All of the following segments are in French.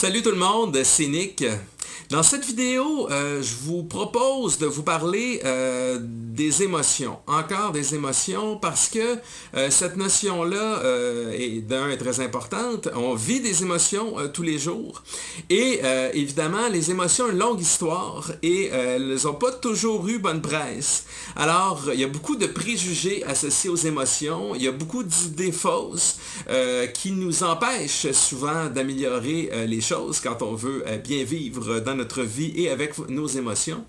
Salut tout le monde, c'est Nick. Dans cette vidéo, je vous propose de vous parler des émotions, encore des émotions, parce que cette notion-là est très importante. On vit des émotions tous les jours et évidemment, les émotions ont une longue histoire et elles n'ont pas toujours eu bonne presse. Alors, il y a beaucoup de préjugés associés aux émotions, il y a beaucoup d'idées fausses qui nous empêchent souvent d'améliorer les choses quand on veut bien vivre dans notre vie et avec nos émotions.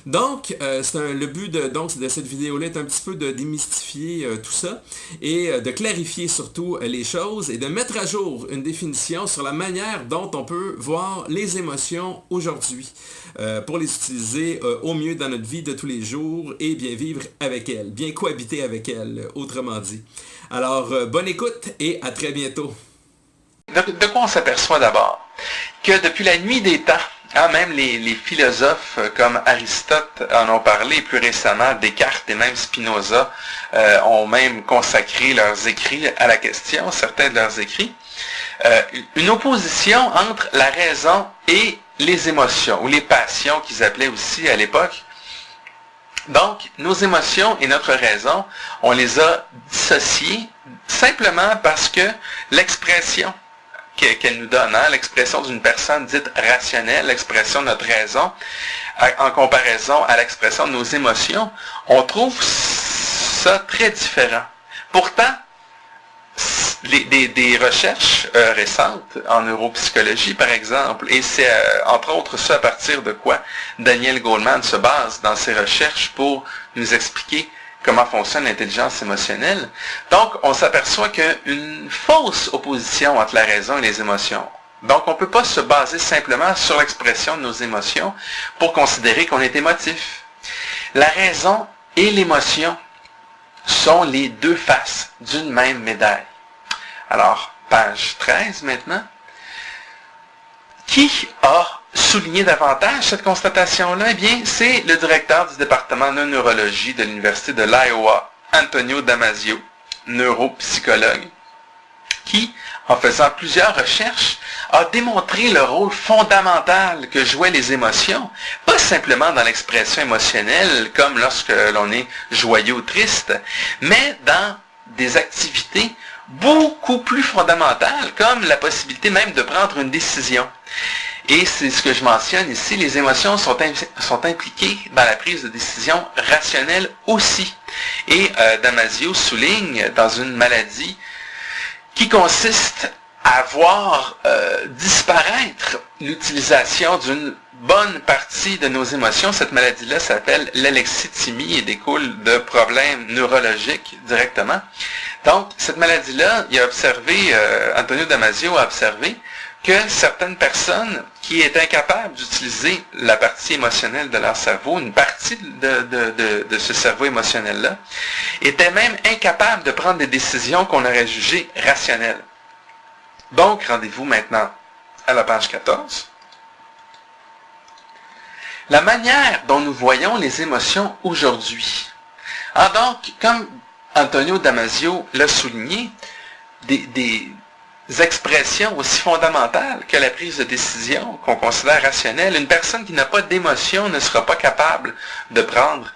Donc, le but de cette vidéo-là est un petit peu de démystifier tout ça et de clarifier surtout les choses et de mettre à jour une définition sur la manière dont on peut voir les émotions aujourd'hui pour les utiliser au mieux dans notre vie de tous les jours et bien vivre avec elles, bien cohabiter avec elles, autrement dit. Alors, bonne écoute et à très bientôt. De quoi on s'aperçoit d'abord? Que depuis la nuit des temps, même les philosophes comme Aristote en ont parlé, plus récemment Descartes et même Spinoza ont même consacré leurs écrits à la question, certains de leurs écrits, une opposition entre la raison et les émotions, ou les passions qu'ils appelaient aussi à l'époque. Donc, nos émotions et notre raison, on les a dissociées simplement parce que l'expression qu'elle nous donne, l'expression d'une personne dite rationnelle, l'expression de notre raison, en comparaison à l'expression de nos émotions, on trouve ça très différent. Pourtant, des recherches récentes en neuropsychologie, par exemple, et c'est entre autres ce à partir de quoi Daniel Goleman se base dans ses recherches pour nous expliquer comment fonctionne l'intelligence émotionnelle. Donc, on s'aperçoit qu'il y a une fausse opposition entre la raison et les émotions. Donc, on ne peut pas se baser simplement sur l'expression de nos émotions pour considérer qu'on est émotif. La raison et l'émotion sont les deux faces d'une même médaille. Alors, page 13 maintenant. Qui a souligné davantage cette constatation-là? Eh bien, c'est le directeur du département de neurologie de l'Université de l'Iowa, Antonio Damasio, neuropsychologue, qui, en faisant plusieurs recherches, a démontré le rôle fondamental que jouaient les émotions, pas simplement dans l'expression émotionnelle, comme lorsque l'on est joyeux ou triste, mais dans des activités beaucoup plus fondamentales, comme la possibilité même de prendre une décision. Et c'est ce que je mentionne ici, les émotions sont impliquées dans la prise de décision rationnelle aussi. Et Damasio souligne dans une maladie qui consiste à voir disparaître l'utilisation d'une bonne partie de nos émotions. Cette maladie-là s'appelle l'alexithymie et découle de problèmes neurologiques directement. Donc, cette maladie-là, Antonio Damasio a observé que certaines personnes qui étaient incapables d'utiliser la partie émotionnelle de leur cerveau, une partie de ce cerveau émotionnel-là, étaient même incapables de prendre des décisions qu'on aurait jugées rationnelles. Donc, rendez-vous maintenant à la page 14. La manière dont nous voyons les émotions aujourd'hui. Donc, comme Antonio Damasio l'a souligné, des expressions aussi fondamentales que la prise de décision qu'on considère rationnelle, une personne qui n'a pas d'émotion ne sera pas capable de prendre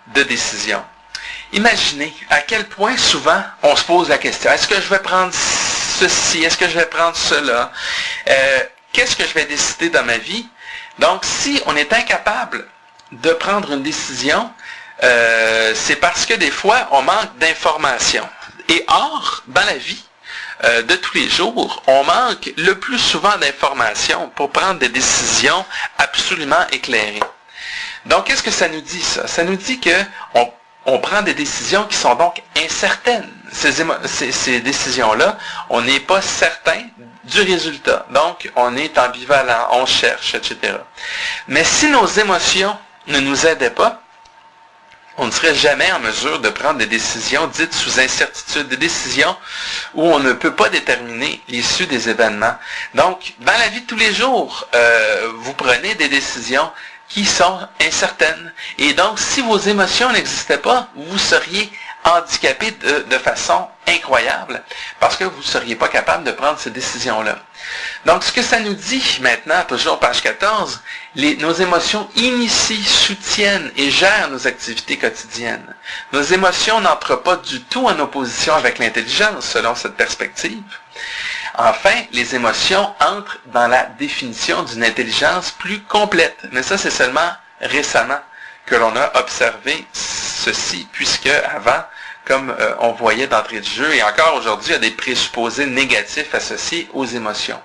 de décision. Imaginez à quel point souvent on se pose la question, est-ce que je vais prendre ceci, est-ce que je vais prendre cela, qu'est-ce que je vais décider dans ma vie? Donc, si on est incapable de prendre une décision, c'est parce que des fois, on manque d'informations. Et or, dans la vie de tous les jours, on manque le plus souvent d'informations pour prendre des décisions absolument éclairées. Donc, qu'est-ce que ça nous dit, ça? Ça nous dit qu'on prend des décisions qui sont donc incertaines. Ces décisions-là, on n'est pas certain du résultat. Donc, on est ambivalent, on cherche, etc. Mais si nos émotions ne nous aidaient pas, on ne serait jamais en mesure de prendre des décisions dites sous incertitude, des décisions où on ne peut pas déterminer l'issue des événements. Donc, dans la vie de tous les jours, vous prenez des décisions qui sont incertaines. Et donc, si vos émotions n'existaient pas, vous seriez handicapé de façon incroyable parce que vous ne seriez pas capable de prendre ces décisions-là. Donc, ce que ça nous dit maintenant, toujours page 14, nos émotions initient, soutiennent et gèrent nos activités quotidiennes. Nos émotions n'entrent pas du tout en opposition avec l'intelligence, selon cette perspective. Enfin, les émotions entrent dans la définition d'une intelligence plus complète. Mais ça, c'est seulement récemment que l'on a observé ceci, puisque avant, comme on voyait d'entrée de jeu, et encore aujourd'hui, il y a des présupposés négatifs associés aux émotions.